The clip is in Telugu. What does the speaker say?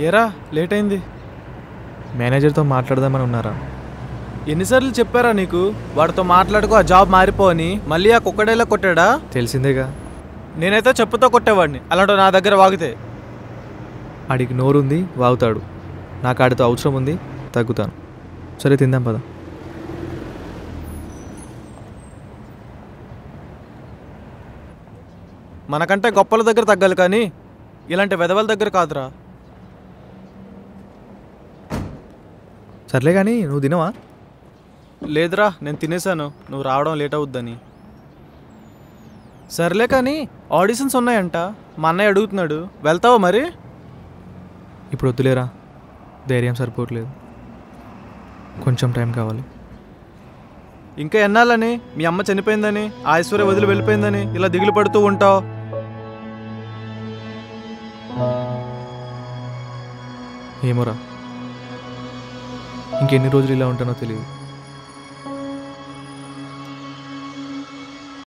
ఏరా లేట్ అయింది. మేనేజర్తో మాట్లాడదామని ఉన్నారా? ఎన్నిసార్లు చెప్పారా నీకు వాడితో మాట్లాడుకో, ఆ జాబ్ మారిపోని? మళ్ళీ ఆ కుక్కడేలా కొట్టాడా? తెలిసిందేగా. నేనైతే చెప్పుతో కొట్టేవాడిని అలాంటి నా దగ్గర వాగితే. ఆడికి నోరుంది, వాగుతాడు. నాకు ఆడితో అవసరం ఉంది, తగ్గుతాను. సరే తిందాం పద. మనకంటే గొప్పల దగ్గర తగ్గాలి కానీ ఇలాంటి వెధవల దగ్గర కాదురా. సర్లే కానీ నువ్వు తినవా? లేదురా, నేను తినేసాను, నువ్వు రావడం లేట్ అవుద్దని. సర్లే కానీ ఆడిషన్స్ ఉన్నాయంట, మా అన్నయ్య అడుగుతున్నాడు, వెళ్తావా మరి? ఇప్పుడు వద్దులేరా, ధైర్యం సరిపోవట్లేదు, కొంచెం టైం కావాలి. ఇంకా ఎన్నాలని? మీ అమ్మ చనిపోయిందని, ఆ ఐశ్వర్య వదిలి వెళ్ళిపోయిందని ఇలా దిగులు పడుతూ ఉంటావు? ఏమోరా, ఇంకెన్ని రోజులు ఇలా ఉంటానో తెలియదు.